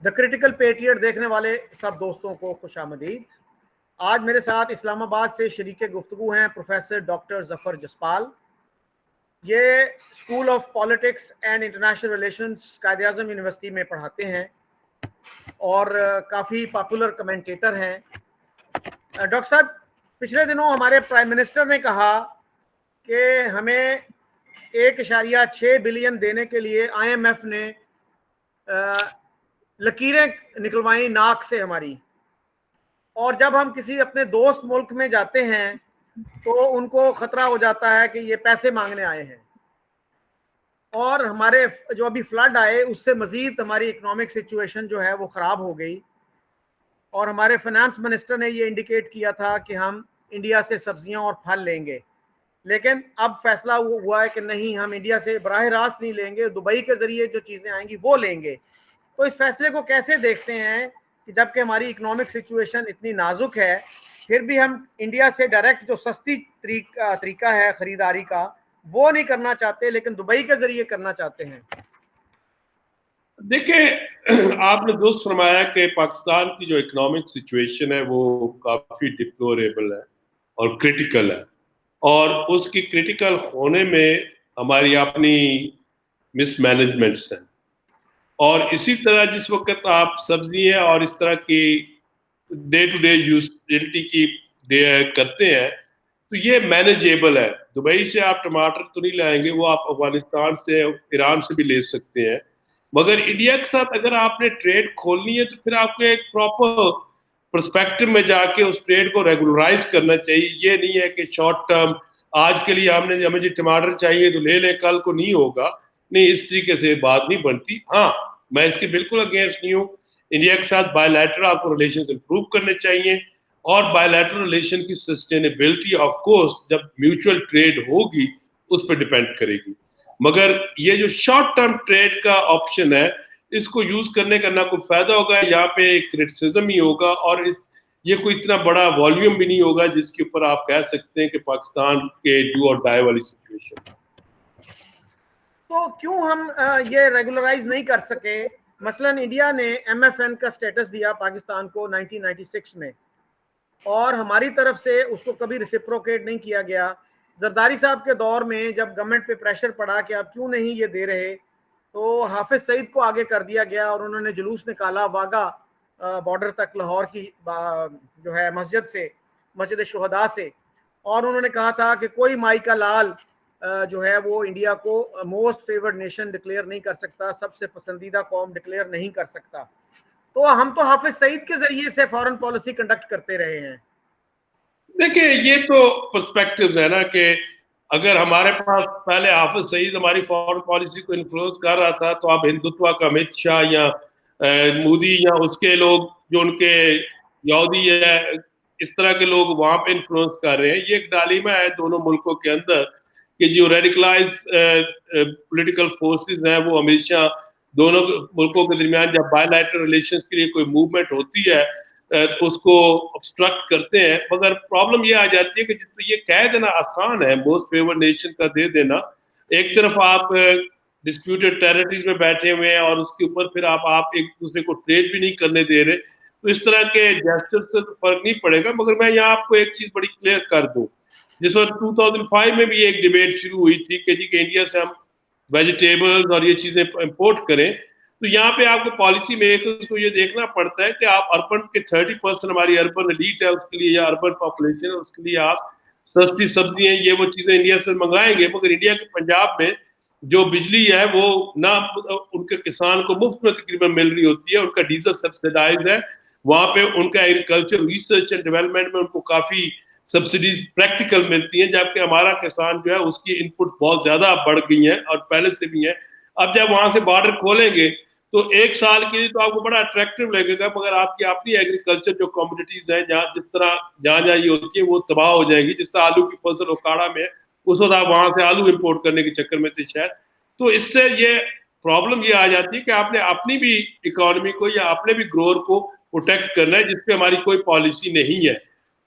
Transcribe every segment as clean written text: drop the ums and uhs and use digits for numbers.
The critical patriot देखने वाले सब दोस्तों को खुशामदीद। आज मेरे साथ इस्लामाबाद से शरीके गुफ्तगू हैं प्रोफेसर डॉक्टर जफर जसपाल। ये school of politics and international relations Quaid-e-Azam university में पढ़ाते हैं और काफ़ी पॉपुलर कमेंटेटर हैं। डॉक्टर साहब, पिछले दिनों हमारे प्राइम मिनिस्टर ने कहा कि हमें 1.6 बिलियन देने के लिए IMF ने लकीरें निकलवाई नाक से हमारी, और जब हम किसी अपने दोस्त मुल्क में जाते हैं तो उनको खतरा हो जाता है कि ये पैसे मांगने आए हैं। और हमारे जो अभी फ्लड आए उससे मजीद हमारी इकोनॉमिक सिचुएशन जो है वो ख़राब हो गई, और हमारे फाइनेंस मिनिस्टर ने ये इंडिकेट किया था कि हम इंडिया से सब्जियां और फल लेंगे, लेकिन अब फैसला हुआ है कि नहीं, हम इंडिया से बराह रास्त नहीं लेंगे, दुबई के ज़रिए जो चीज़ें आएंगी वो लेंगे। तो इस फैसले को कैसे देखते हैं कि जबकि हमारी इकोनॉमिक सिचुएशन इतनी नाजुक है, फिर भी हम इंडिया से डायरेक्ट जो सस्ती तरीका है ख़रीदारी का वो नहीं करना चाहते, लेकिन दुबई के ज़रिए करना चाहते हैं? देखिए, आपने दुरुस्त फरमाया कि पाकिस्तान की जो इकोनॉमिक सिचुएशन है वो काफ़ी डिप्लोरेबल है और क्रिटिकल है, और उसकी क्रिटिकल होने में हमारी अपनी मिसमैनेजमेंट्स हैं। और इसी तरह जिस वक्त आप सब्जियां और इस तरह की डे टू डे यूटिलिटी की करते हैं तो ये मैनेजेबल है। दुबई से आप टमाटर तो नहीं लाएंगे, वो आप अफगानिस्तान से, ईरान से भी ले सकते हैं। मगर इंडिया के साथ अगर आपने ट्रेड खोलनी है तो फिर आपको एक प्रॉपर पर्सपेक्टिव में जाके उस ट्रेड को रेगुलराइज करना चाहिए। ये नहीं है कि शॉर्ट टर्म आज के लिए हमें जो टमाटर चाहिए तो ले लें, कल को नहीं होगा। नहीं, इस तरीके से बात नहीं बनती। हाँ, मैं इसके बिल्कुल अगेंस्ट नहीं हूँ। इंडिया के साथ बायलैटरल आपको रिलेशंस इंप्रूव करने चाहिए, और बायलैटरल रिलेशन की सस्टेनेबिलिटी ऑफ कोर्स जब म्यूचुअल ट्रेड होगी उस पर डिपेंड करेगी। मगर ये जो शॉर्ट टर्म ट्रेड का ऑप्शन है इसको यूज करने का ना कोई फायदा होगा, यहाँ पे क्रिटिसिज्म ही होगा, और ये कोई इतना बड़ा वॉल्यूम भी नहीं होगा जिसके ऊपर आप कह सकते हैं कि पाकिस्तान के डू और डाई वाली सिचुएशन। तो क्यों हम ये रेगुलराइज नहीं कर सके? मसलन इंडिया ने MFN का स्टेटस दिया पाकिस्तान को 1996 में, और हमारी तरफ से उसको कभी रिसिप्रोकेट नहीं किया गया। जरदारी साहब के दौर में जब गवर्नमेंट पे प्रेशर पड़ा कि आप क्यों नहीं ये दे रहे, तो हाफिज सईद को आगे कर दिया गया और उन्होंने जुलूस निकाला वागा बॉर्डर तक, लाहौर की जो है मस्जिद से, मस्जिद शुहदा से, और उन्होंने कहा था कि कोई माई का लाल जो है वो इंडिया को मोस्ट फेवर्ड नेशन डिक्लेयर नहीं कर सकता, सबसे पसंदीदा कौम डिक्लेयर नहीं कर सकता। तो हम तो हाफिज सईद के जरिए से फॉरेन पॉलिसी कंडक्ट करते रहे हैं। देखिए, ये तो पर्सपेक्टिव्स है ना कि अगर हमारे पास पहले हाफिज सईद हमारी फॉरेन पॉलिसी को इन्फ्लुएंस कर रहा था तो अब हिंदुत्व का अमित शाह या मोदी या उसके लोग जो उनके यहूदी है इस तरह के लोग वहां पे इन्फ्लुएंस कर रहे हैं। ये एक डालिमा है दोनों मुल्कों के अंदर कि जो रेडिकलाइज पॉलिटिकल फोर्सेस हैं वो हमेशा दोनों मुल्कों के दरमियान जब बायलैटरल रिलेशंस के लिए कोई मूवमेंट होती है उसको ऑब्स्ट्रक्ट करते हैं। मगर प्रॉब्लम ये आ जाती है कि जिसमें ये कह देना आसान है मोस्ट फेवर्ड नेशन का दे देना, एक तरफ आप डिस्प्यूटेड टेरिटरीज में बैठे हुए हैं और उसके ऊपर फिर आप एक दूसरे को ट्रेड भी नहीं करने दे रहे, तो इस तरह के जेस्चर से तो फर्क नहीं पड़ेगा। मगर मैं यहाँ आपको एक चीज बड़ी क्लियर कर दूं, जिस वक्त 2005 में भी एक डिबेट शुरू हुई थी कि जी के इंडिया से हम वेजिटेबल्स और ये चीजें इंपोर्ट करें, तो यहाँ पे आपको पॉलिसी मेकर्स को ये देखना पड़ता है कि आप अर्बन के 30% हमारी अर्बन एलीट है उसके लिए, या अर्बन पॉपुलेशन है उसके लिए आप सस्ती सब्जियां ये वो चीजें इंडिया से मंगाएंगे। मगर इंडिया के पंजाब में जो बिजली है वो ना उनके किसान को मुफ्त में तकरीबन मिल रही होती है, उनका डीजल सब्सिडाइज है, वहां पे उनका एग्रीकल्चर रिसर्च एंड डेवलपमेंट में उनको काफी सब्सिडीज प्रैक्टिकल मिलती हैं, जबकि हमारा किसान जो है उसकी इनपुट बहुत ज्यादा बढ़ गई है और पहले से भी है। अब जब वहां से बॉर्डर खोलेंगे तो एक साल के लिए तो आपको बड़ा अट्रैक्टिव लगेगा, मगर आपकी अपनी एग्रीकल्चर जो कमोडिटीज हैं जहाँ जिस तरह जहाँ ये होती है वो तबाह हो जाएगी। जिस तरह आलू की फसल उखाड़ा में उस वक्त आप वहां से आलू इंपोर्ट करने के चक्कर में थे शायद, तो इससे ये प्रॉब्लम ये आ जाती है कि आपने अपनी भी इकोनॉमी को या अपने भी ग्रोअर को प्रोटेक्ट करना है जिसपे हमारी कोई पॉलिसी नहीं है।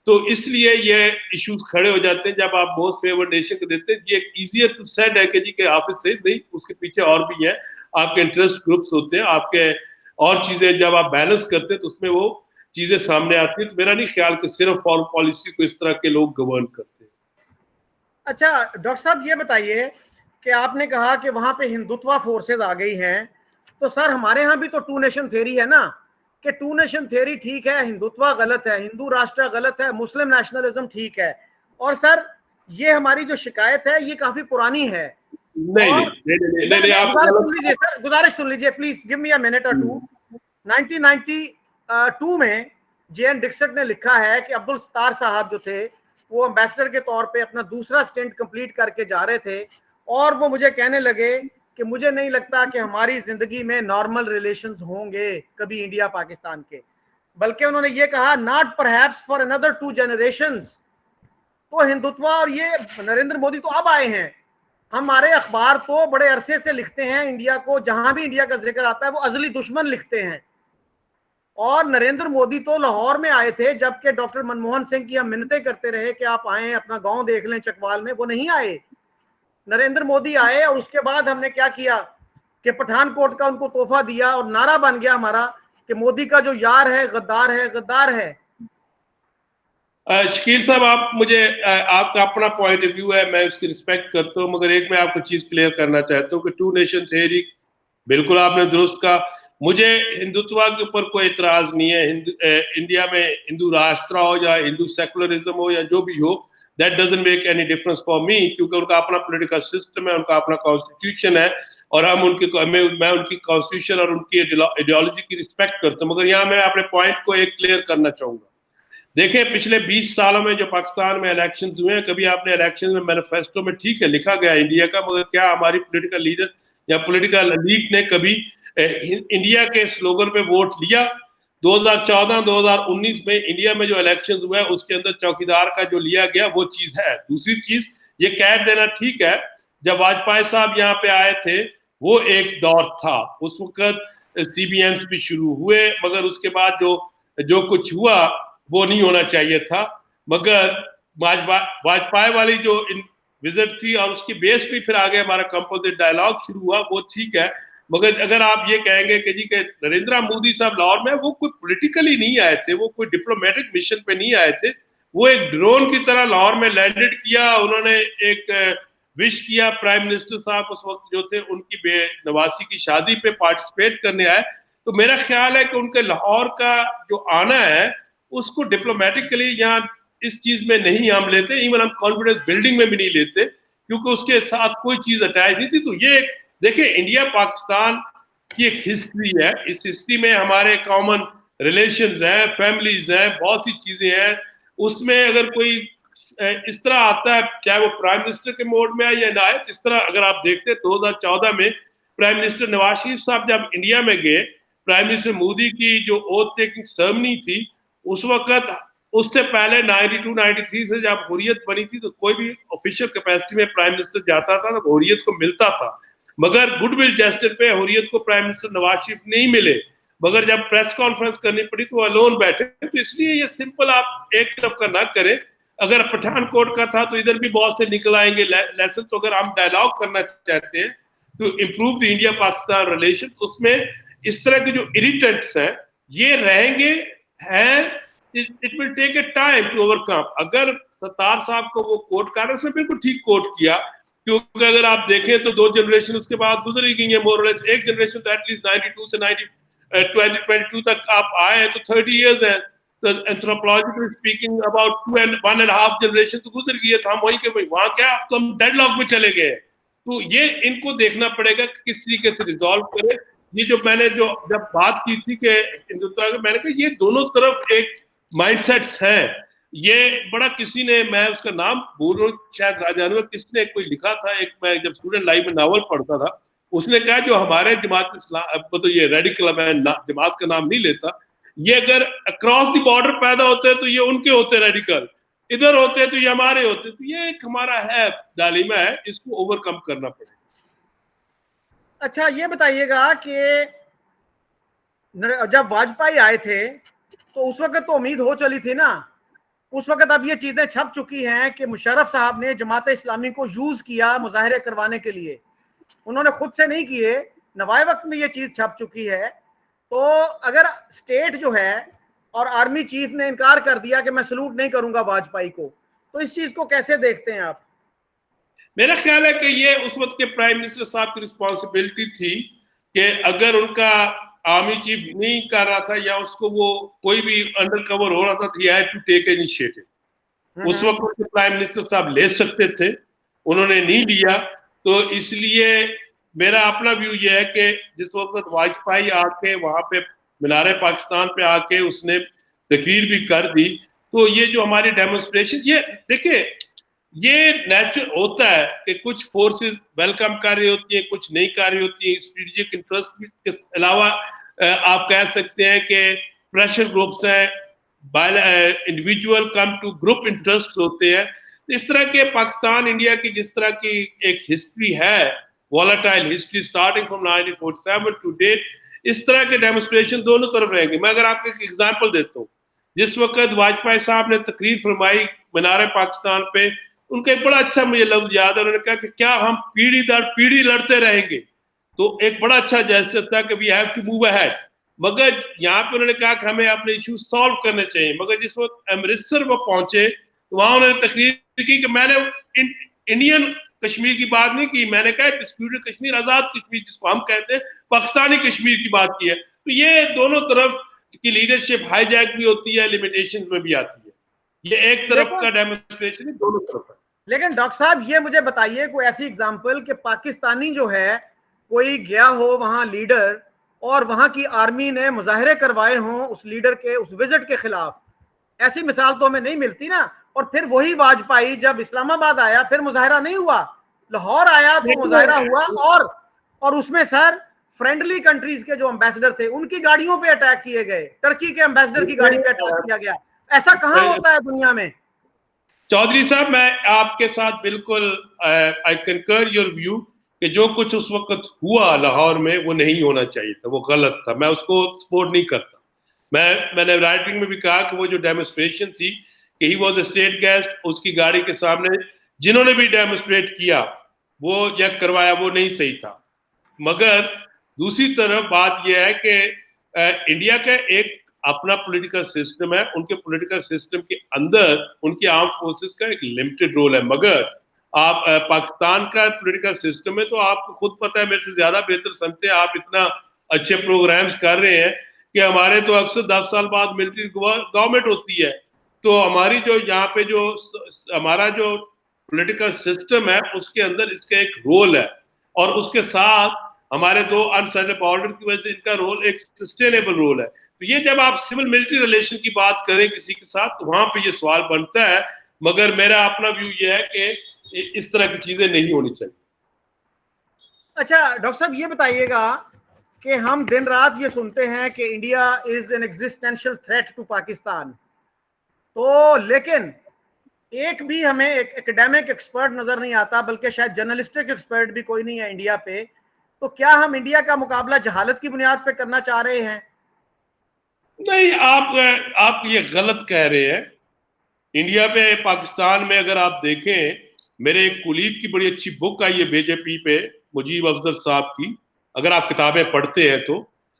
तो इसलिए ये इश्यूज खड़े हो जाते हैं जब आप मोस्ट फेवर्ड नेशन को देते हैं। ये इजियर टू सेड है कि जी के हाफिज सईद नहीं, उसके पीछे और भी है, आपके इंटरेस्ट ग्रुप्स होते हैं, आपके और चीजें जब आप बैलेंस करते हैं तो उसमें वो चीजें सामने आती है। तो मेरा नहीं ख्याल कि सिर्फ फॉरेन पॉलिसी को इस तरह के लोग गवर्न करते हैं। अच्छा डॉक्टर साहब ये बताइए कि आपने कहा कि वहां पे हिंदुत्व फोर्सेज आ गई हैं, तो सर हमारे यहाँ भी तो टू नेशन थ्योरी है ना, कि टू नेशन थ्योरी ठीक है, हिंदुत्व गलत है, हिंदू राष्ट्र गलत है, मुस्लिम नेशनलिज्म ठीक है। और सर ये हमारी जो शिकायत है ये काफी पुरानी है। नहीं और नहीं नहीं नहीं, नहीं आप गुजारिश सुन लीजिए सर, गुजारिश सुन लीजिए please, give me a minute और टू। 1992 में जे.एन. डिक्सट ने लिखा है कि अब्दुल सत्तार साहब जो थे वो एम्बेसडर के तौर पे अपना दूसरा स्टेंट कंप्लीट करके जा रहे थे, और वो मुझे कहने लगे कि मुझे नहीं लगता कि हमारी जिंदगी में नॉर्मल रिलेशंस होंगे कभी इंडिया पाकिस्तान के, बल्कि उन्होंने ये कहा not perhaps for another 2 generations. तो हिंदुत्व, और ये नरेंद्र मोदी तो अब आए हैं, हमारे अखबार तो बड़े अरसे से लिखते हैं इंडिया को, जहां भी इंडिया का जिक्र आता है वो अजली दुश्मन लिखते हैं। और नरेंद्र मोदी तो लाहौर में आए थे जबकि डॉक्टर मनमोहन सिंह की हम मिन्नतें करते रहे कि आप आए अपना गांव देख लें चकवाल में, वो नहीं आए। नरेंद्र मोदी आए और उसके बाद हमने क्या किया कि पठानकोट का उनको तोहफा दिया और नारा बन गया हमारा कि मोदी का जो यार है गद्दार है, गद्दार है। शकील साहब, आप मुझे आपका अपना पॉइंट ऑफ व्यू है, मैं उसकी रिस्पेक्ट करता हूँ, मगर एक मैं आपको चीज क्लियर करना चाहता हूँ कि टू नेशन थ्योरी बिल्कुल आपने दुरुस्त कहा। मुझे हिंदुत्व के ऊपर कोई इतराज नहीं है। इंडिया में हिंदू राष्ट्र हो या हिंदू सेकुलरिज्म हो या जो भी हो, that doesn't make any difference for me, क्योंकि उनका अपना पॉलिटिकल सिस्टम है, उनका अपना कॉन्स्टिट्यूशन है, और हम उनके मैं उनकी कॉन्स्टिट्यूशन और उनकी आइडियोलॉजी की रिस्पेक्ट करता हूँ। मगर यहाँ मैं अपने पॉइंट को एक क्लियर करना चाहूंगा। देखिए, पिछले 20 सालों में जो पाकिस्तान में इलेक्शंस हुए हैं, कभी आपने इलेक्शंस में मैनिफेस्टो में ठीक है लिखा गया इंडिया का, मगर क्या हमारी पॉलिटिकल लीडर या पॉलिटिकल एलीट ने कभी इंडिया के स्लोगन पे वोट लिया? 2014-2019 में इंडिया में जो इलेक्शंस हुआ है उसके अंदर चौकीदार का जो लिया गया वो चीज है। दूसरी चीज ये कह देना ठीक है, जब वाजपेयी साहब यहाँ पे आए थे वो एक दौर था, उस वक्त CBMs भी शुरू हुए, मगर उसके बाद जो कुछ हुआ वो नहीं होना चाहिए था। मगर वाजपेयी वाली जो विजिट थी और उसकी बेस पे फिर आगे हमारा कंपोजिट डायलॉग शुरू हुआ, वो ठीक है। मगर अगर आप ये कहेंगे कि जी के नरेंद्र मोदी साहब लाहौर में, वो कोई पॉलिटिकली नहीं आए थे, वो कोई डिप्लोमेटिक मिशन पे नहीं आए थे, वो एक ड्रोन की तरह लाहौर में लैंडेड किया, उन्होंने एक विश किया, प्राइम मिनिस्टर साहब उस वक्त जो थे उनकी बेनवासी की शादी पे पार्टिसिपेट करने आए। तो मेरा ख्याल है कि उनके लाहौर का जो आना है उसको डिप्लोमेटिकली यहाँ इस चीज में नहीं हम लेते, इवन हम कॉन्फिडेंस बिल्डिंग में भी नहीं लेते, क्योंकि उसके साथ कोई चीज अटैच नहीं थी। तो ये देखिए, इंडिया पाकिस्तान की एक हिस्ट्री है, इस हिस्ट्री में हमारे कॉमन रिलेशंस हैं, फैमिलीज हैं, बहुत सी चीजें हैं। उसमें अगर कोई इस तरह आता है, चाहे वो प्राइम मिनिस्टर के मोड में आए या ना आए, इस तरह अगर आप देखते 2014 में प्राइम मिनिस्टर नवाज शरीफ साहब जब इंडिया में गए, प्राइम मिनिस्टर मोदी की जो ओथ टेकिंग सेरेमनी थी, उस वक्त उससे पहले 92-93 से जब हुर्रियत बनी थी तो कोई भी ऑफिशियल कैपेसिटी में प्राइम मिनिस्टर जाता था तो हुर्रियत को मिलता था, मगर गुडविल जेस्चर पे हुर्रियत को प्राइम मिनिस्टर नवाज शरीफ नहीं मिले। मगर जब प्रेस कॉन्फ्रेंस करनी पड़ी तो अलोन बैठे। तो इसलिए ये सिंपल आप एक तरफ का ना करें। अगर पठानकोट का था तो इधर भी बहुत से निकल आएंगे लेसन। तो अगर हम डायलॉग करना चाहते हैं तो improve the India Pakistan relation, उसमें इस तरह के जो इरिटेंट्स हैं ये रहेंगे हैं। It will take a time to overcome. अगर सत्तार साहब को वो कोट कर रहे, उसने बिल्कुल ठीक कोट किया, क्योंकि अगर आप देखें तो 2 जनरेशन उसके बाद गुजर ही गई है मोर और लेस। एक जनरेशन तो एटलीस्ट 92 से 2022 तक आप आए हैं तो 30 इयर्स है। तो एंथ्रोपोलॉजिकली स्पीकिंग अबाउट 1.5 जनरेशन तो गुजर गई है। तो हम वहीं के वहां क्या, अब तो हम डेडलॉक में चले गए। तो ये इनको देखना पड़ेगा कि किस तरीके से रिजॉल्व करें। ये जो मैंने जब बात की थी कि हिंदुत्व, मैंने कहा ये दोनों तरफ एक माइंडसेट्स हैं। ये बड़ा किसी ने, मैं उसका नाम भूल रहा हूँ, शायद राजानुर किसने कोई लिखा था, एक मैं जब स्टूडेंट लाइफ में नावल पढ़ता था, उसने कहा जो हमारे जमात इस्लाम तो ये रेडिकल, मैं जमात का नाम नहीं लेता, ये अगर अक्रॉस द बॉर्डर पैदा होते हैं तो ये उनके होते रेडिकल, इधर होते हैं तो ये हमारे होते। तो ये एक हमारा है डालिमा है, इसको ओवरकम करना पड़ेगा। अच्छा ये बताइएगा कि जब वाजपेयी आए थे तो उस वक्त तो उम्मीद हो चली थी ना, उस वक्त अब ये चीजें छप चुकी हैं कि मुशर्रफ साहब ने जमात इस्लामी को यूज किया मुजाहरे करवाने के लिए, उन्होंने खुद से नहीं किए, नवाए वक्त में ये चीज छप चुकी है। तो अगर स्टेट जो है और आर्मी चीफ ने इनकार कर दिया कि मैं सलूट नहीं करूंगा वाजपेयी को, तो इस चीज को कैसे देखते हैं आप? मेरा ख्याल है कि ये उस वक्त के प्राइम मिनिस्टर साहब की रिस्पॉन्सिबिलिटी थी कि अगर उनका आर्मी चीफ नहीं कर रहा था या उसको वो कोई भी अंडर कवर हो रहा था, he had to take initiative. उस वक्त के प्राइम मिनिस्टर साहब ले सकते थे, उन्होंने नहीं लिया। तो इसलिए मेरा अपना व्यू ये है कि जिस वक्त वाजपेयी आके वहां पे मीनार पाकिस्तान पे आके उसने तकरीर भी कर दी, तो ये जो हमारी डेमोन्स्ट्रेशन, ये देखिए ये नेचुरल होता है कि कुछ फोर्सेस वेलकम कर रही होती है, कुछ नहीं कर रही होती है। स्ट्रेटेजिक इंटरेस्ट के अलावा आप कह सकते हैं कि प्रेशर ग्रुप्स हैं, individual come to group interest होते हैं। इस तरह के पाकिस्तान इंडिया की जिस तरह की एक हिस्ट्री है, volatile history starting from 1947 to date, इस तरह के डेमोन्स्ट्रेशन दोनों तरफ रहेंगे। मैं अगर आपको एक एग्जांपल देता हूँ, जिस वक्त वाजपेयी साहब ने तकरीर फरमाई मीनार पाकिस्तान पे, उनका एक बड़ा अच्छा मुझे लफ्ज याद है, उन्होंने कहा कि क्या हम पीढ़ी दर पीढ़ी लड़ते रहेंगे? तो एक बड़ा अच्छा जेस्चर था कि we have to move ahead. मगर यहाँ पे उन्होंने कहा कि हमें अपने इशू सॉल्व करने चाहिए। मगर जिस वक्त अमृतसर वो पहुंचे तो वहां उन्होंने तकरीर की कि मैंने इंडियन कश्मीर की बात नहीं की, मैंने कहा डिस्प्यूटेड कश्मीर, आजाद कश्मीर जिसको हम कहते हैं, पाकिस्तानी कश्मीर की बात की है। तो ये दोनों तरफ की लीडरशिप हाईजैक भी होती है, लिमिटेशन में भी आती है। ये एक तरफ का डेमोन्स्ट्रेशन है, दोनों तरफ है। लेकिन डॉक्टर साहब ये मुझे बताइए कोई ऐसी एग्जांपल कि पाकिस्तानी जो है कोई गया हो वहां लीडर और वहां की आर्मी ने मुजाहरे करवाए हों उस लीडर के उस विजिट के खिलाफ, ऐसी मिसाल तो हमें नहीं मिलती ना। और फिर वही वाजपेयी जब इस्लामाबाद आया फिर मुजाहरा नहीं हुआ, लाहौर आया तो मुजाहरा हुआ, और उसमें सर फ्रेंडली कंट्रीज के जो एम्बेसडर थे उनकी गाड़ियों पे अटैक किए गए, टर्की के एम्बेसडर की गाड़ी पे अटैक किया गया। ऐसा कहां होता है दुनिया में? चौधरी साहब, मैं आपके साथ बिल्कुल आई कंकर योर व्यू कि जो कुछ उस वक्त हुआ लाहौर में वो नहीं होना चाहिए था, वो गलत था, मैं उसको सपोर्ट नहीं करता। मैंने राइटिंग में भी कहा कि वो जो डेमोन्स्ट्रेशन थी कि he was a state guest, उसकी गाड़ी के सामने जिन्होंने भी डेमोन्स्ट्रेट किया वो या करवाया वो नहीं सही था। मगर दूसरी तरफ बात यह है कि इंडिया का एक अपना पॉलिटिकल सिस्टम है, उनके पॉलिटिकल सिस्टम के अंदर उनकी आर्म फोर्सेस का एक लिमिटेड रोल है। मगर आप पाकिस्तान का पॉलिटिकल सिस्टम है तो आपको खुद पता है, मेरे से ज्यादा बेहतर समझते हैं, आप इतना अच्छे प्रोग्राम्स कर रहे हैं कि हमारे तो अक्सर 10 साल बाद मिलिट्री गवर्नमेंट होती है। तो हमारी जो यहाँ पे जो हमारा जो पॉलिटिकल सिस्टम है उसके अंदर इसका एक रोल है, और उसके साथ हमारे दो अनसर्टेन बॉर्डर की वजह से इनका रोल एक सस्टेनेबल रोल है। तो ये जब आप सिविल मिलिट्री रिलेशन की बात करें किसी के साथ तो वहां पे ये सवाल बनता है। मगर मेरा अपना व्यू ये है कि इस तरह की चीजें नहीं होनी चाहिए। अच्छा डॉक्टर साहब ये बताइएगा कि हम दिन रात ये सुनते हैं कि India is an existential threat to Pakistan, तो लेकिन एक भी हमें एक एकेडमिक एक्सपर्ट नजर नहीं आता, बल्कि शायद जर्नलिस्टिक एक्सपर्ट भी कोई नहीं है इंडिया पे। तो क्या हम इंडिया का मुकाबला जहालत की बुनियाद पे करना चाह रहे हैं? नहीं, आप ये गलत कह रहे हैं। इंडिया पे पाकिस्तान में अगर आप देखें, मेरे एक कुलीग की बड़ी अच्छी बुक आई है बीजेपी पे, मुजीब अफजल साहब की, अगर आप किताबें पढ़ते हैं तो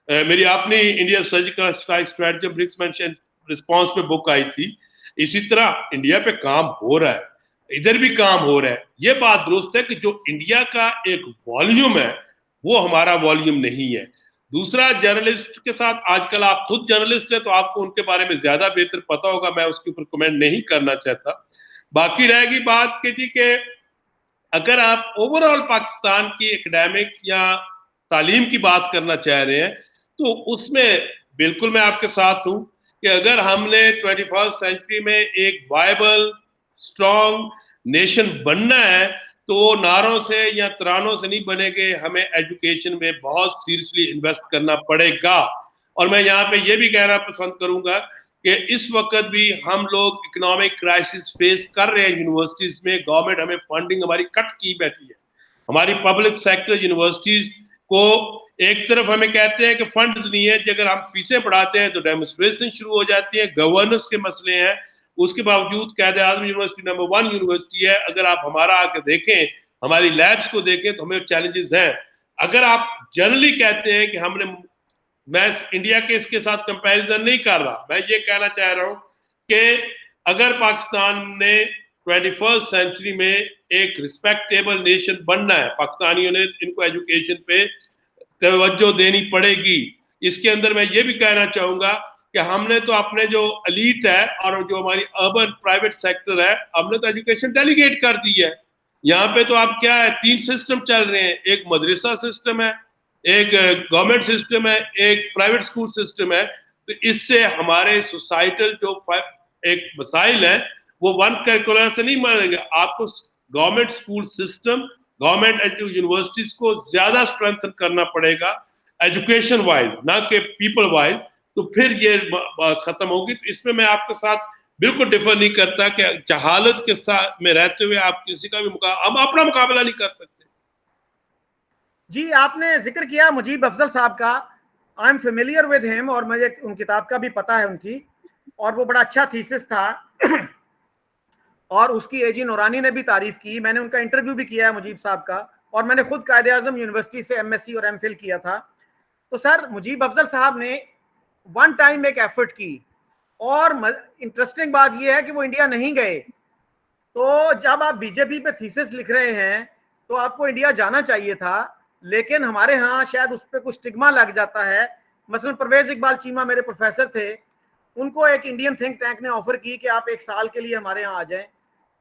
मेरी अपनी इंडिया सर्जिकल स्ट्राइक स्ट्रेटजी ब्रिक्समैन रिस्पॉन्स पे बुक आई थी। इसी तरह इंडिया पे काम हो रहा है, इधर भी काम हो रहा है। ये बात दुरुस्त है कि जो इंडिया का एक वॉल्यूम है वो हमारा वॉल्यूम नहीं है। दूसरा, जर्नलिस्ट के साथ, आजकल आप खुद जर्नलिस्ट हैं तो आपको उनके बारे में ज्यादा बेहतर पता होगा, मैं उसके ऊपर कमेंट नहीं करना चाहता। बाकी रहेगी बात कि जी के अगर आप ओवरऑल पाकिस्तान की एकेडमिक्स या तालीम की बात करना चाह रहे हैं तो उसमें बिल्कुल मैं आपके साथ हूं कि अगर हमने 21st सेंचुरी में एक वायबल स्ट्रॉन्ग नेशन बनना है तो नारों से या तरानों से नहीं बनेंगे, हमें एजुकेशन में बहुत सीरियसली इन्वेस्ट करना पड़ेगा। और मैं यहाँ पे ये भी कहना पसंद करूंगा कि इस वक्त भी हम लोग इकोनॉमिक क्राइसिस फेस कर रहे हैं यूनिवर्सिटीज में, गवर्नमेंट हमें फंडिंग हमारी कट की बैठी है। हमारी पब्लिक सेक्टर यूनिवर्सिटीज को एक तरफ हमें कहते हैं कि फंड्स नहीं है, अगर हम फीसें बढ़ाते हैं तो डेमोन्स्ट्रेशन शुरू हो जाती है, गवर्नेंस के मसले हैं। उसके बावजूद कायदे आज़म यूनिवर्सिटी नंबर 1 यूनिवर्सिटी है। अगर आप हमारा आके देखें, हमारी लैब्स को देखें तो हमें चैलेंजेस हैं। अगर आप जनरली कहते हैं कि हमने मैं इंडिया के इसके साथ कंपैरिजन नहीं कर रहा, मैं ये कहना चाह रहा हूं कि अगर पाकिस्तान ने 21st सेंचुरी में एक रिस्पेक्टेबल नेशन बनना है, पाकिस्तानियों ने इनको एजुकेशन पे तवज्जो देनी पड़ेगी। इसके अंदर मैं ये भी कहना चाहूंगा कि हमने तो अपने जो एलीट है और जो हमारी अर्बन प्राइवेट सेक्टर है, हमने तो एजुकेशन डेलीगेट कर दी है। यहाँ पे तो आप क्या है, 3 सिस्टम चल रहे हैं, एक मदरसा सिस्टम है, एक गवर्नमेंट सिस्टम है, एक प्राइवेट स्कूल सिस्टम है। तो इससे हमारे सोसाइटल जो एक मसाइल है वो वन करिकुलर से नहीं मानेगा। आपको government school system, government universities को ज्यादा स्ट्रेंथन करना पड़ेगा एजुकेशन वाइज, ना कि पीपल वाइज, तो फिर ये खत्म होगी। तो इसमें मैं आपके साथ बिल्कुल डिफर नहीं करता कि जहालत के साथ में रहते हुए आप किसी का भी हम अपना मुकाबला नहीं कर सकते। जी, आपने जिक्र किया मुजीब अफजल साहब का, I am familiar with him और मुझे उन किताब का भी पता है उनकी, और वो बड़ा अच्छा थीसिस था और उसकी एजी नूरानी ने भी तारीफ की। मैंने उनका इंटरव्यू भी किया है मुजीब साहब का, और मैंने खुद कायदे आजम यूनिवर्सिटी से एमएससी और एमफिल किया था। तो सर, मुजीब अफजल साहब ने वन टाइम एक एफर्ट की, और इंटरेस्टिंग बात यह है कि वो इंडिया नहीं गए। तो जब आप बीजेपी पे थीसिस लिख रहे हैं तो आपको इंडिया जाना चाहिए था, लेकिन हमारे यहाँ शायद उस पर कुछ स्टिग्मा लग जाता है। मसलन परवेज इकबाल चीमा मेरे प्रोफेसर थे, उनको एक इंडियन थिंक टैंक ने ऑफर की कि आप 1 साल के लिए हमारे यहाँ आ जाएं।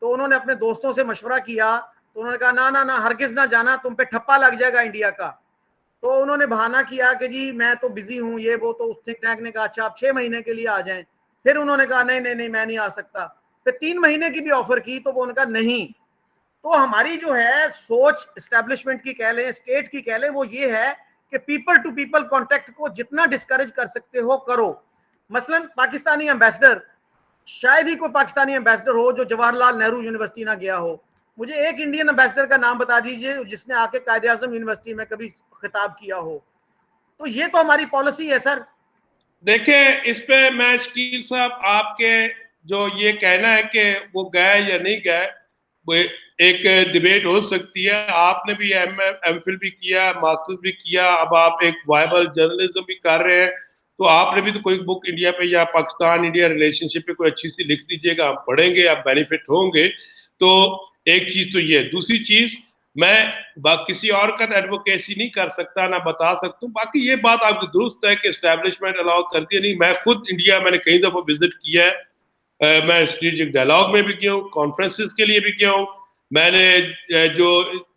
तो उन्होंने अपने दोस्तों से मशवरा किया, तो उन्होंने कहा ना ना ना, हरगिज ना जाना, तुम पे ठप्पा लग जाएगा इंडिया का। तो उन्होंने बहाना किया कि जी मैं तो बिजी हूँ, ये वो। तो उस थिंक टैंक ने कहा अच्छा आप 6 महीने के लिए आ जाएं। फिर उन्होंने कहा नहीं नहीं नहीं, मैं नहीं आ सकता। फिर 3 महीने की भी ऑफर की, तो वो उन्होंने कहा नहीं। तो हमारी जो है सोच, एस्टेब्लिशमेंट की कह लें, स्टेट की कह लें, वो ये है कि पीपल टू पीपल कांटेक्ट को जितना डिस्करेज कर सकते हो करो। मसलन पाकिस्तानी एम्बेसडर, शायद ही कोई पाकिस्तानी एम्बेसडर हो जो जवाहरलाल नेहरू यूनिवर्सिटी ना गया हो। मुझे एक इंडियन एम्बेसडर का नाम बता दीजिए जिसने आके कायदे आजम यूनिवर्सिटी में कभी खिताब किया हो। तो ये तो हमारी पॉलिसी है सर। देखिए, इस पे मैं शकील साहब, आपके जो ये कहना है कि वो गए या नहीं गए, वो एक डिबेट हो सकती है। आपने भी एमफिल भी किया, मास्टर्स भी किया, अब आप एक वायबल जर्नलिज्म भी कर रहे हैं, तो आपने भी तो कोई बुक इंडिया पे या पाकिस्तान इंडिया रिलेशनशिप पे कोई अच्छी सी लिख दीजिएगा, हम पढ़ेंगे, आप बेनिफिट होंगे। तो एक चीज तो ये, दूसरी चीज, मैं किसी और का एडवोकेसी नहीं कर सकता, ना बता सकता हूँ। बाकी ये बात आपकी दुरुस्त है कि एस्टैब्लिशमेंट अलाउ करती है नहीं। मैं खुद इंडिया मैंने कई दफा विजिट किया है, मैं स्ट्रेटेजिक डायलॉग में भी गया हूँ, कॉन्फ्रेंसेस के लिए भी गया हूँ। मैंने जो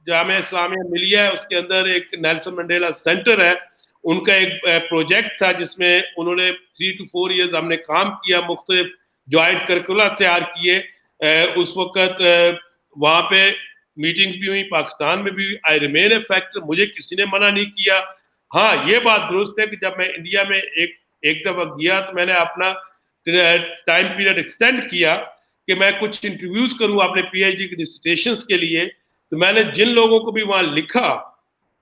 जामिया इस्लामिया मिलिया है उसके अंदर एक नेल्सन मंडेला सेंटर है, उनका एक प्रोजेक्ट था जिसमें उन्होंने 3 to 4 years हमने काम किया, मुख्तलिफ ज्वाइंट करिकुलर तैयार किए। उस वक्त वहाँ पे मीटिंग्स भी हुई, पाकिस्तान में भी। आई रिमेन ए फैक्टर, मुझे किसी ने मना नहीं किया। हाँ, ये बात दुरुस्त है कि जब मैं इंडिया में एक दफा गया तो मैंने अपना टाइम पीरियड एक्सटेंड किया कि मैं कुछ इंटरव्यूज करूँ अपने पीएचडी के डिसर्टेशंस के लिए। तो मैंने जिन लोगों को भी वहाँ लिखा,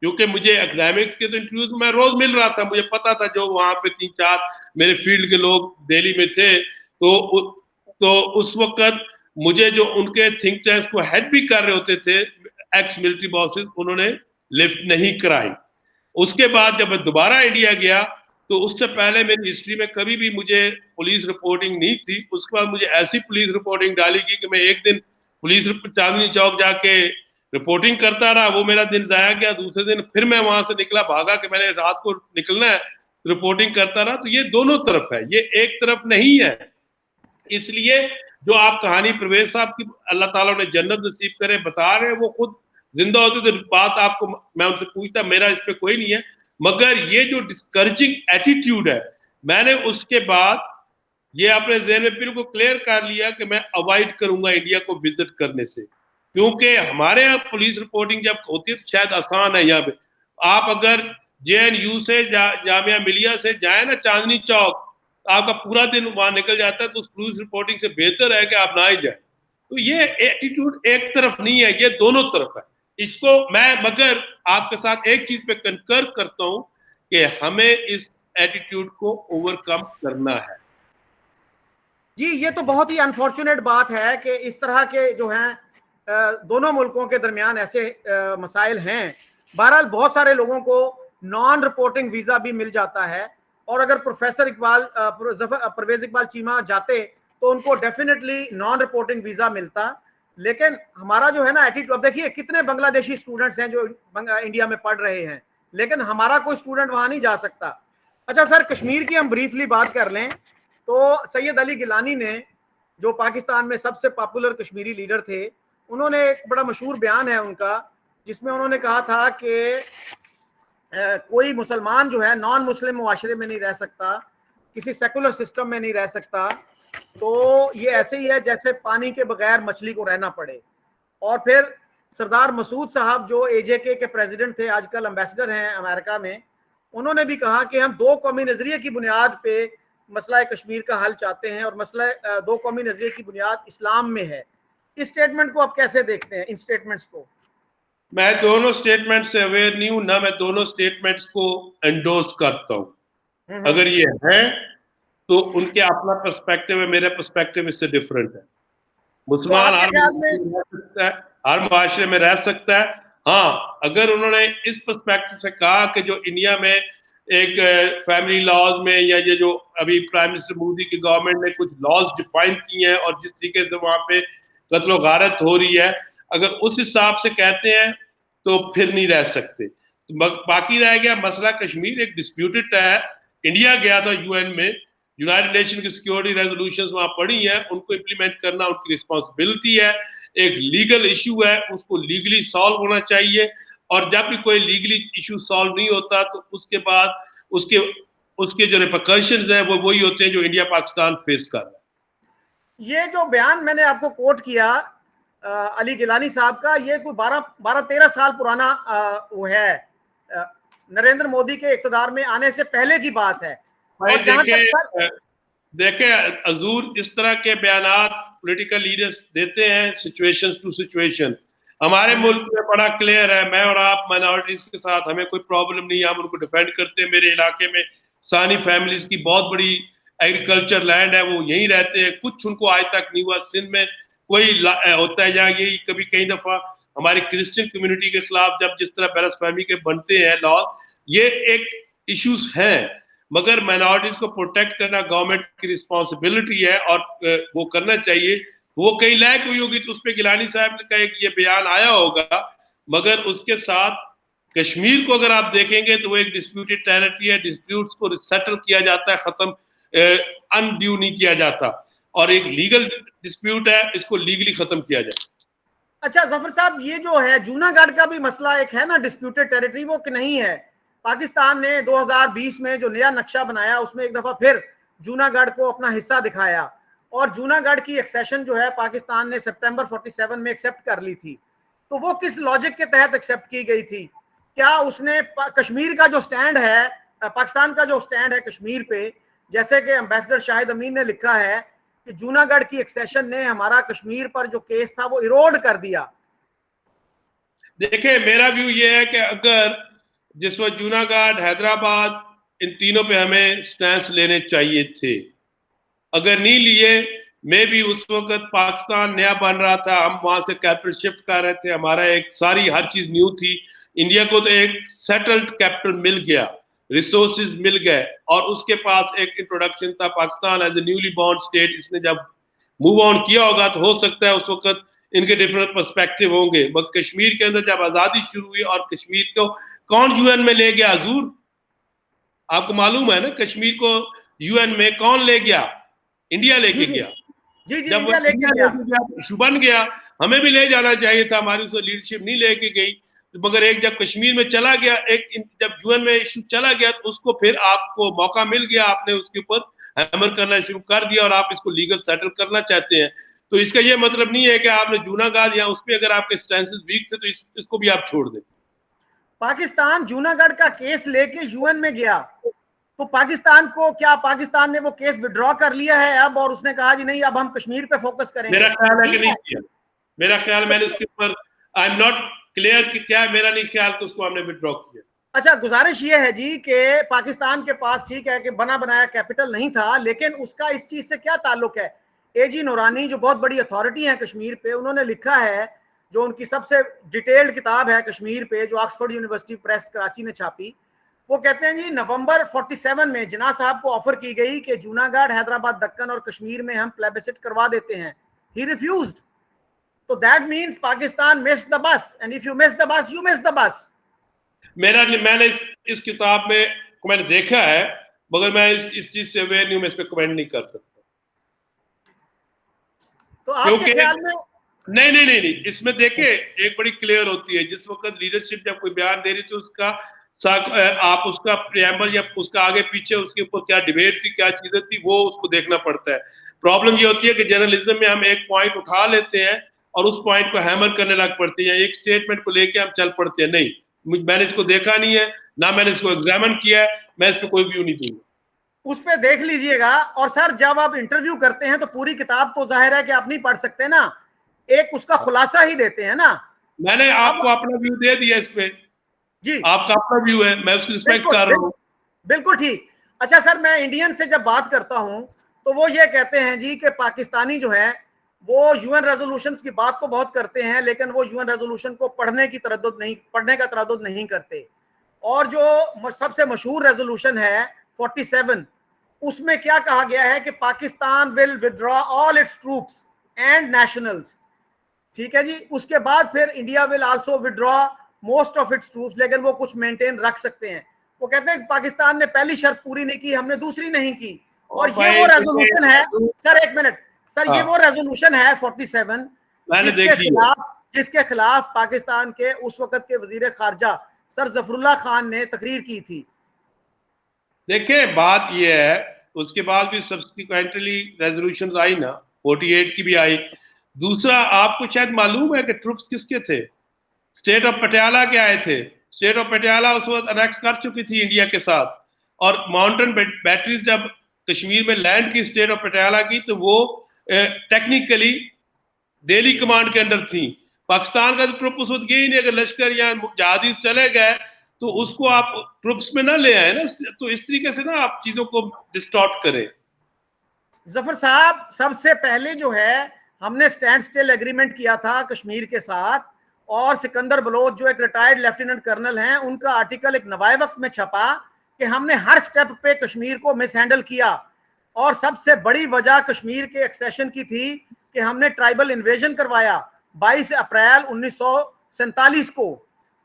क्योंकि मुझे एकेडमिक्स के तो इंटरव्यूज में रोज मिल रहा था, मुझे पता था जो वहाँ पे 3-4 मेरे फील्ड के लोग दिल्ली में थे, तो उस वक्त मुझे जो उनके थिंक टैंक्स को हेड भी कर रहे होते थे, एक्स मिलिट्री बॉसेस, उन्होंने लिफ्ट नहीं कराई। उसके बाद जब मैं दोबारा इंडिया गया तो उससे पहले मेरी हिस्ट्री में कभी भी मुझे पुलिस रिपोर्टिंग नहीं थी। उसके बाद मुझे ऐसी पुलिस रिपोर्टिंग डाली गई कि मैं एक दिन पुलिस चांदनी चौक जाके रिपोर्टिंग करता रहा, वो मेरा दिन जाया गया। दूसरे दिन फिर मैं वहां से निकला, भागा कि मैंने रात को निकलना है, रिपोर्टिंग करता रहा। तो ये दोनों तरफ है, ये एक तरफ नहीं है। इसलिए जो आप कहानी परवेज साहब की, अल्लाह ताला ने जन्नत नसीब करे, बता रहे हैं, वो खुद जिंदा होते तो बात आपको मैं उनसे पूछता, मेरा इस पे कोई नहीं है। मगर ये जो डिस्करेजिंग एटीट्यूड है, मैंने उसके बाद ये अपने ज़हन में बिल्कुल क्लियर कर लिया कि मैं अवॉइड करूंगा इंडिया को विजिट करने से। क्योंकि हमारे यहाँ पुलिस रिपोर्टिंग जब होती है तो शायद आसान है यहाँ पे। आप अगर JNU से जामिया मिलिया से जाए ना चांदनी चौक, आपका पूरा दिन वहां निकल जाता है। तो उस पुलिस रिपोर्टिंग से बेहतर है कि आप ना ही जाए। तो ये एटीट्यूड एक तरफ नहीं है, ये दोनों तरफ है। इसको मैं मगर आपके साथ एक चीज पे कंकर करता हूं कि हमें इस एटीट्यूड को ओवरकम करना है। जी, ये तो बहुत ही अनफॉर्चुनेट बात है कि इस तरह के जो हैं दोनों मुल्कों के दरमियान ऐसे मसाइल हैं। बहरहाल बहुत सारे लोगों को नॉन रिपोर्टिंग वीज़ा भी मिल जाता है, और अगर प्रोफेसर परवेज इकबाल चीमा जाते तो उनको डेफिनेटली नॉन रिपोर्टिंग वीजा मिलता। लेकिन हमारा जो है ना एटीट्यूड, अब देखिए कितने बांग्लादेशी स्टूडेंट्स हैं जो इंडिया में पढ़ रहे हैं, लेकिन हमारा कोई स्टूडेंट वहां नहीं जा सकता। अच्छा सर, कश्मीर की हम ब्रीफली बात कर लें तो सैयद अली गिलानी ने, जो पाकिस्तान में सबसे पॉपुलर कश्मीरी लीडर थे, उन्होंने एक बड़ा मशहूर बयान है उनका जिसमें उन्होंने कहा था कि कोई मुसलमान जो है नॉन मुस्लिम मुआशरे में नहीं रह सकता, किसी सेकुलर सिस्टम में नहीं रह सकता, तो ये ऐसे ही है जैसे पानी के बगैर मछली को रहना पड़े। और फिर सरदार मसूद साहब जो एजेके के प्रेसिडेंट थे, आजकल एम्बेसडर हैं अमेरिका में, उन्होंने भी कहा कि हम दो कौमी नजरिए की बुनियाद पे मसला कश्मीर का हल चाहते हैं और मसला दो कौमी नजरिए की बुनियाद इस्लाम में है। इस स्टेटमेंट को आप कैसे देखते हैं, इन स्टेटमेंट्स को? मैं दोनों स्टेटमेंट से अवेयर नहीं हूं ना, मैं दोनों स्टेटमेंट्स को एंडोर्स करता हूं। अगर ये है तो उनके अपना पर्सपेक्टिव है, मेरा पर्सपेक्टिव इससे डिफरेंट है। मुसलमान हर मुआशरे में रह सकता है। हाँ, अगर उन्होंने इस पर्सपेक्टिव से कहा कि जो इंडिया में एक फैमिली लॉज में या ये जो अभी प्राइम मिनिस्टर मोदी की गवर्नमेंट ने कुछ लॉज डिफाइन किए हैं और जिस तरीके से वहां पे कत्ल गारत हो रही है, अगर उस हिसाब से कहते हैं तो फिर नहीं रह सकते। तो बाकी रह गया मसला कश्मीर, एक डिस्प्यूटेड है। इंडिया गया था यूएन में, यूनाइटेड नेशन की सिक्योरिटी रेजोल्यूशंस वहां पड़ी हैं, उनको इम्प्लीमेंट करना उनकी रिस्पॉन्सिबिलिटी है। एक लीगल इशू है, उसको लीगली सॉल्व होना चाहिए, और जब भी कोई लीगली इशू सॉल्व नहीं होता तो उसके बाद उसके जो रिपरकशंस हैं वो वही होते हैं जो इंडिया पाकिस्तान फेस कर रहा है। ये जो बयान मैंने आपको कोट किया अली गिलानी साहब का, ये कोई 12-13 साल पुराना वो है, नरेंद्र मोदी के इक़्तिदार में आने से पहले की बात है। देखे अजूर, इस तरह के बयानात पॉलिटिकल लीडर्स देते हैं सिचुएशन टू सिचुएशन। हमारे मुल्क में बड़ा क्लियर है, मैं और आप माइनॉरिटीज के साथ हमें कोई प्रॉब्लम नहीं है, हम उनको डिफेंड करते हैं। मेरे इलाके में सानी फैमिलीज की बहुत बड़ी एग्रीकल्चर लैंड है, वो यहीं रहते हैं, कुछ उनको आज तक नहीं हुआ। सिंध में कोई होता है जहाँ यही कभी कई दफा हमारी क्रिश्चियन कम्युनिटी के खिलाफ जब जिस तरह बैरसफहमी के बनते हैं लॉ, ये एक इश्यूज हैं, मगर माइनॉरिटीज को प्रोटेक्ट करना गवर्नमेंट की रिस्पॉन्सिबिलिटी है और वो करना चाहिए। वो कहीं लैक हुई होगी तो उस पर गिलानी साहब का एक ये बयान आया होगा, मगर उसके साथ कश्मीर को अगर आप देखेंगे तो वो एक डिस्प्यूटेड टेरिटरी है, डिस्प्यूट्स को सेटल किया जाता है, खत्म अनड्यू नहीं किया जाता, और एक लीगल डिस्प्यूट है, इसको लीगली खत्म किया जाए। अच्छा जफर साहब, ये जो है जूनागढ़ का भी मसला एक है ना डिस्प्यूटेड टेरिटरी, वो कि नहीं है? पाकिस्तान ने 2020 में जो नया नक्शा बनाया उसमें एक दफा फिर जूनागढ़ को अपना हिस्सा दिखाया, और जूनागढ़ की एक्सेशन जो है पाकिस्तान ने सितंबर 47 में एक्सेप्ट कर ली थी। तो वो किस लॉजिक के तहत एक्सेप्ट की गई थी? क्या उसने कश्मीर का जो स्टैंड है, पाकिस्तान का जो स्टैंड है कश्मीर पे, जैसे कि एम्बेसडर शाहिद अमीन ने लिखा है कि जूनागढ़ की एक्सेशन ने हमारा कश्मीर पर जो केस था वो इरोड कर दिया। देखिए, मेरा व्यू ये है कि अगर जिस वक्त जूनागढ़, हैदराबाद, इन तीनों पे हमें स्टैंड लेने चाहिए थे, अगर नहीं लिए, मैं भी उस वक्त पाकिस्तान नया बन रहा था, हम वहां से कैपिटल शिफ्ट कर रहे थे, हमारा एक सारी हर चीज न्यू थी। इंडिया को तो एक सेटल्ड कैपिटल मिल गया, रिसोर्सेज मिल गए, और उसके पास एक इंट्रोडक्शन था Pakistan as a newly born state. इसने जब मूव ऑन किया होगा तो हो सकता है उस वक्त इनके डिफरेंट पर्सपेक्टिव होंगे, मगर कश्मीर के अंदर जब आजादी शुरू हुई, और कश्मीर को कौन यूएन में ले गया हजूर? आपको मालूम है ना, कश्मीर को यूएन में कौन ले गया? इंडिया लेके गया। जब वो इशू बन गया, हमें भी ले जाना चाहिए था, हमारी उसको लीडरशिप नहीं लेके गई, मगर एक जब कश्मीर में चला गया, एक जब यूएन में इशू चला गया तो उसको फिर आपको मौका मिल गया, आपने उसके ऊपर हैमर करना शुरू कर दिया और आप इसको लीगल सेटल करना चाहते हैं। तो इसका ये मतलब नहीं है कि आपने जूनागढ़ या उस पर अगर आपके स्टैंसेस वीक थे तो इसको भी आप छोड़ दें। पाकिस्तान जूनागढ़ का केस लेके यूएन में गया, तो पाकिस्तान को क्या, पाकिस्तान ने वो केस विड्रॉ कर लिया है अब, और उसने कहा जी नहीं अब हम कश्मीर पे फोकस करेंगे? मेरा ख्याल है कि नहीं किया। मेरा ख्याल, मैंने उसके ऊपर आई एम नॉट क्लियर कि क्या, मेरा नहीं ख्याल कि उसको हमने विड्रॉ किया। अच्छा, गुजारिश ये है जी कि पाकिस्तान के पास ठीक है कि बना बनाया कैपिटल नहीं था, लेकिन उसका इस चीज से क्या ताल्लुक है? एजी नूरानी जो बहुत बड़ी अथॉरिटी है कश्मीर पे, उन्होंने लिखा है, जो उनकी सबसे डिटेल्ड किताब है कश्मीर पे, जो ऑक्सफोर्ड यूनिवर्सिटी प्रेस कराची ने छापी, वो कहते हैं जी नवंबर 47 में जिन्ना साहब को ऑफर की गई कि जूनागढ़, हैदराबाद, दक्कन और कश्मीर में हम प्लेबिसिट करवा देते हैं. ही रिफ्यूज्ड. तो that means Pakistan missed the bus, and if you miss the bus you miss the bus. मैंने इस किताब में मैंने देखा है, मगर मैं इस चीज से अवेयर नहीं हूं, मैं इस पे कमेंट नहीं कर सकता. तो आपके ख्याल में नहीं, इसमें देखे एक बड़ी क्लियर होती है, जिस वक्त लीडरशिप जब कोई बयान दे रही थी उसका आप उसका प्रियम्बल या उसका आगे पीछे उसके ऊपर क्या डिबेट थी, क्या चीजें थी, वो उसको देखना पड़ता है. प्रॉब्लम ये होती है कि जर्नलिज्म में हम एक पॉइंट उठा लेते हैं और उस पॉइंट को हैमर करने लग पड़ते हैं, एक स्टेटमेंट को लेके हम चल पड़ते हैं. नहीं, मैंने इसको देखा नहीं है, ना मैंने इसको एग्जामिन किया है, मैं इस पर कोई व्यू नहीं दूंगा. उस पे देख लीजिएगा. और सर जब आप इंटरव्यू करते हैं तो पूरी किताब तो जाहिर है कि आप नहीं पढ़ सकते ना, एक उसका खुलासा ही देते हैं ना. मैंने आपको अपना व्यू दे दिया इस पे जी, आपका अपना व्यू है, मैं उसकी रिस्पेक्ट कर रहा हूँ. बिल्कुल ठीक. अच्छा सर, मैं इंडियन से जब बात करता हूं तो वो ये कहते हैं जी कि पाकिस्तानी जो है वो यूएन रेजोल्यूशन की बात तो बहुत करते हैं, लेकिन वो यूएन रेजोल्यूशन को पढ़ने का तरद्दुद नहीं करते. और जो सबसे मशहूर रेजोल्यूशन है 47, उसमें क्या कहा गया है कि Pakistan will withdraw all it's troops and nationals. ठीक है जी. उसके बाद फिर India will also withdraw most of its troops, लेकिन वो कुछ मेंटेन रख सकते हैं. वो कहते हैं कि पाकिस्तान ने पहली शर्त पूरी नहीं की, हमने दूसरी नहीं की. और ये वो रेजोल्यूशन है सर, एक मिनट सर, ये वो रेजोल्यूशन है 47 जिसके खिलाफ पाकिस्तान के उस वक्त के वजीर खारजा सर जफरुल्लाह खान ने तकरीर की थी. देखिए बात ये है, उसके बाद भी सब्सिक्वेंटली रेजोल्यूशंस आई ना, 48 की भी आई. दूसरा, आपको शायद मालूम है कि ट्रुप्स किसके थे? स्टेट ऑफ पटियाला के आए थे. स्टेट ऑफ पटियाला उस वक्त अनेक्स कर चुकी थी इंडिया के साथ, और माउंटेन बैटरीज जब कश्मीर में लैंड की स्टेट ऑफ पटियाला की, तो वो टेक्निकली दिल्ली कमांड के अंडर थी. पाकिस्तान का तो ट्रुप उस वक्त गई नहीं. अगर लश्कर या जहादी चले गए तो उसको आप ट्रुप्स में ना ले आए ना, तो इस तरीके से ना आप चीजों को डिस्टॉर्ट करें. जफर साहब, सबसे पहले जो है हमने स्टैंड स्टिल एग्रीमेंट किया था कश्मीर के साथ, और सिकंदर बलोच जो एक रिटायर्ड लेफ्टिनेंट कर्नल हैं, उनका आर्टिकल एक नवाए वक्त में छपा कि हमने हर स्टेप पे कश्मीर को मिसहैंडल किया. और सबसे बड़ी वजह कश्मीर के एक्सेशन की थी कि हमने ट्राइबल इन्वेजन करवाया 22 अप्रैल 1947 को.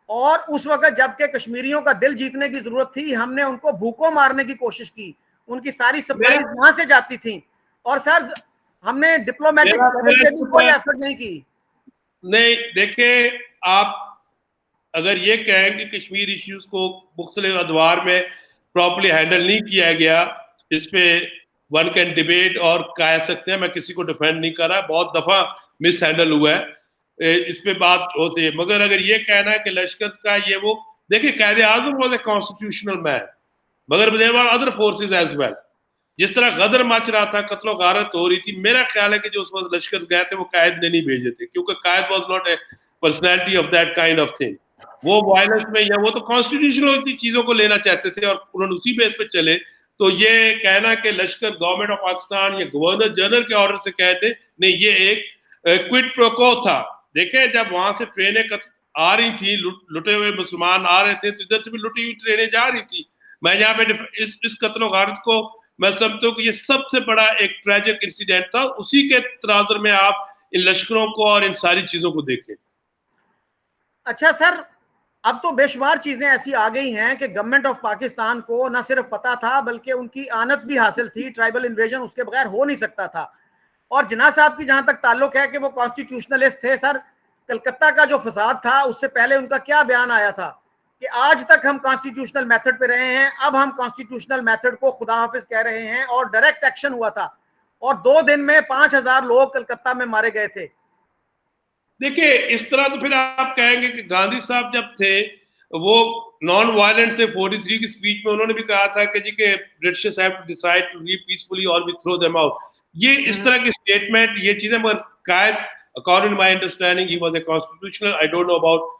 और उस वक्त जबकि कश्मीरियों का दिल जीतने की जरूरत थी, हमने उनको भूखों मारने की कोशिश की. उनकी सारी सप्लाईज वहां से जाती थी. और सर हमने डिप्लोमेटिक लेवल पे भी कोई एफर्ट नहीं की. नहीं, देखिए आप अगर ये कहें कि कश्मीर इश्यूज को मुख्तलिफ अदवार में प्रॉपर्ली हैंडल नहीं किया गया, इस पे वन कैन डिबेट और कह सकते हैं, मैं किसी को डिफेंड नहीं कर रहा, बहुत दफा मिस हैंडल हुआ है, इस पे बात होती है. मगर अगर ये कहना है कि लश्कर का ये वो, देखिए Quaid-e-Azam was a constitutional man, मगर there were other forces as well. जिस तरह गदर मच रहा था, कत्लो गारत हो रही थी, मेरा ख्याल है कि जो उस वक्त लश्कर गए थे वो कायद ने नहीं भेजे थे, क्योंकि Quaid was not a personality of that kind of thing. वो वायलेंस में या वो तो कॉन्स्टिट्यूशनल चीजों को लेना चाहते थे और उन्होंने उसी बेस पे चले. तो ये कहना कि लश्कर गवर्नमेंट ऑफ पाकिस्तान या गवर्नर जनरल के ऑर्डर से कहते, नहीं, ये एक क्विड प्रोको था. देखें जब वहां से ट्रेनें आ रही थी, लुटे हुए मुसलमान आ रहे थे, तो इधर से भी लुटी हुई ट्रेनें जा रही थी. मैं यहाँ पे इस कत्लो गारत को मैं समझता हूँ कि ये सबसे बड़ा एक ट्रेजिक इंसिडेंट था. उसी के तनाजुर में आप इन लश्करों को और इन सारी चीजों को देखें. अच्छा सर, अब तो बेशुमार चीजें ऐसी आ गई हैं कि गवर्नमेंट ऑफ पाकिस्तान को न सिर्फ पता था बल्कि उनकी आनत भी हासिल थी. ट्राइबल इन्वेजन उसके बगैर हो नहीं सकता था. और जिन्ना साहब की जहां तक ताल्लुक है कि वो कॉन्स्टिट्यूशनलिस्ट थे, सर कलकत्ता का जो फसाद था उससे पहले उनका क्या बयान आया था कि आज तक हम कॉन्स्टिट्यूशनल मेथड पे रहे हैं, अब हम कॉन्स्टिट्यूशनल मेथड को खुदा हाफिज कह रहे हैं. और डायरेक्ट एक्शन हुआ था और 2 दिन में 5000 लोग कलकत्ता में मारे गए थे. देखिए इस तरह तो फिर आप कहेंगे कि गांधी साहब जब थे वो नॉन वायलेंट थे. 43 की स्पीच में उन्होंने भी कहा था कि जी के Britishers have to decide to leave peacefully और वी थ्रो देम आउट. ये इस तरह की स्टेटमेंट, ये चीजें, मगर Quaid according to my understanding he was a constitutional. I don't know about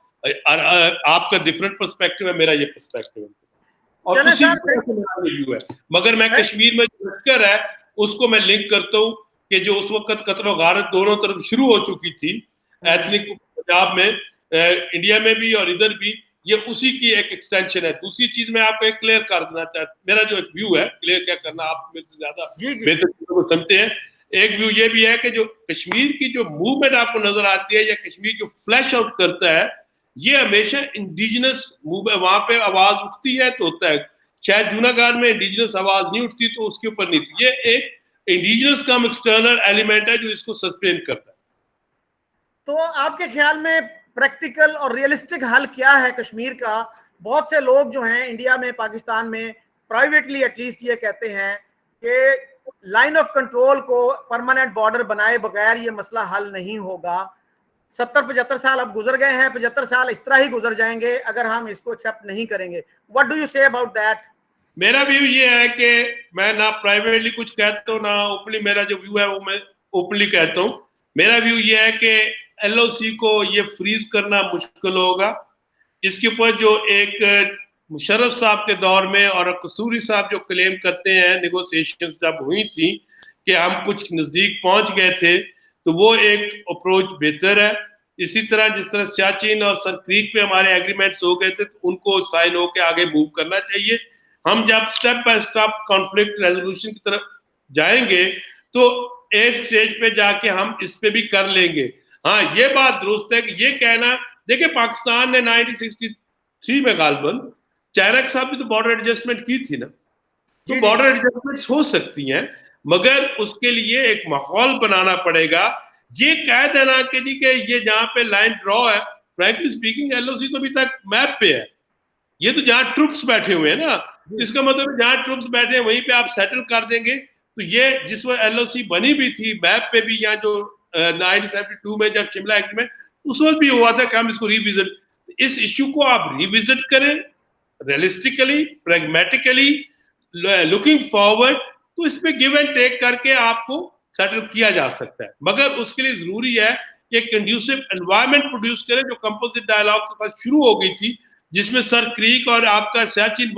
आपका डिफरेंट पर्सपेक्टिव है, मेरा ये पर्सपेक्टिव है और उसी रिव्यू है. मगर मैं कश्मीर में जो लश्कर है उसको मैं लिंक करता हूँ कि जो उस वक्त कत्लो गारत दोनों तरफ शुरू हो चुकी थी, एथनिक पंजाब में, इंडिया में भी और इधर भी, ये उसी की एक एक्सटेंशन है। दूसरी चीज मैं आपको एक क्लियर कर देना चाहता, मेरा जो एक व्यू है, क्लियर क्या करना, आप मेरे से ज्यादा बेहतर चीजों को समझते हैं। एक व्यू ये भी है कि जो कश्मीर की जो मूवमेंट आपको नजर आती है, या कश्मीर जो फ्लैश आउट करता है, ये हमेशा इंडिजिनस मूवमेंट, वहां पे आवाज उठती है तो होता है। शायद जूनागढ़ में इंडिजिनस आवाज नहीं उठती तो उसके ऊपर नहीं थी। ये एक इंडिजिनस कम एक्सटर्नल एलिमेंट है जो इसको सस्टेन करता है। तो आपके ख्याल में प्रैक्टिकल और रियलिस्टिक हल क्या है कश्मीर का? बहुत से लोग जो हैं इंडिया में, पाकिस्तान में, प्राइवेटली एटलीस्ट ये कहते हैं कि लाइन ऑफ कंट्रोल को परमानेंट बॉर्डर बनाए बगैर ये मसला हल नहीं होगा। 70-75 साल अब गुजर गए हैं, 75 साल इस तरह ही गुजर जाएंगे अगर हम इसको एक्सेप्ट नहीं करेंगे। What do you say about that? मेरा व्यू ये है कि मैं ना प्राइवेटली कुछ कहता हूँ ना ओपनली, मेरा जो व्यू है वो मैं ओपनली कहता हूँ। मेरा व्यू ये है कि एलओसी को ये फ्रीज करना मुश्किल होगा। इसके ऊपर जो एक मुशर्रफ साहब के दौर में और कसूरी साहब जो क्लेम करते हैं नेगोशिएशंस जब हुई थी कि हम कुछ नजदीक पहुंच गए थे, तो वो एक अप्रोच बेहतर है। इसी तरह जिस तरह सियाचिन और सर क्रीक पे हमारे एग्रीमेंट्स हो गए थे, तो उनको साइन होकर आगे मूव करना चाहिए। हम जब step by step conflict resolution की तरफ जाएंगे तो एक स्टेज पे जाके हम इस पे भी कर लेंगे। हाँ, ये बात दुरुस्त है कि ये कहना, देखिए पाकिस्तान ने 1963 में गालबन चाइना के साथ भी तो बॉर्डर एडजस्टमेंट की थी ना, तो बॉर्डर एडजस्टमेंट हो सकती हैं, मगर उसके लिए एक माहौल बनाना पड़ेगा। ये कह देना कि जी कि ये जहां पे लाइन ड्रॉ है, फ्रैंकली स्पीकिंग एलओसी तो अभी तक मैप पे है। ये तो जहां ट्रुप्स बैठे हुए हैं ना, इसका मतलब जहां ट्रुप्स बैठे हैं वहीं पे आप सेटल कर देंगे। तो ये जिस वक्त एलओसी बनी भी थी मैप पे भी, या जो 1972 में जब शिमला एग्रीमेंट, उस वक्त भी हुआ था कि हम इसको रिविजिट, इस इश्यू को आप रिविजिट करें रियलिस्टिकली, प्रेगमेटिकली, लुकिंग फॉरवर्ड, तो इसमें गिव एंड टेक करके आपको सेटल किया जा सकता है। मगर उसके लिए जरूरी है कि एक कंड्यूसिव एनवायरनमेंट प्रोड्यूस करें, जो कंपोजिट डायलॉग के साथ शुरू हो गई थी, जिसमें सर क्रीक और आपका सियाचिन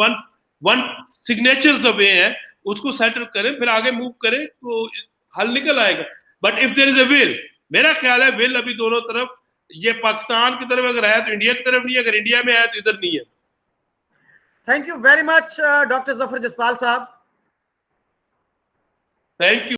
वन सिग्नेचर्स अवे हैं, उसको सेटल करें, फिर आगे मूव करें तो हल निकल आएगा। But if there is a will, मेरा ख्याल है विल अभी दोनों तरफ, ये पाकिस्तान की तरफ अगर है तो इंडिया की तरफ नहीं है, अगर इंडिया में है तो इधर नहीं है। Thank you very much doctor Zafar Jaspal sahab. Thank you.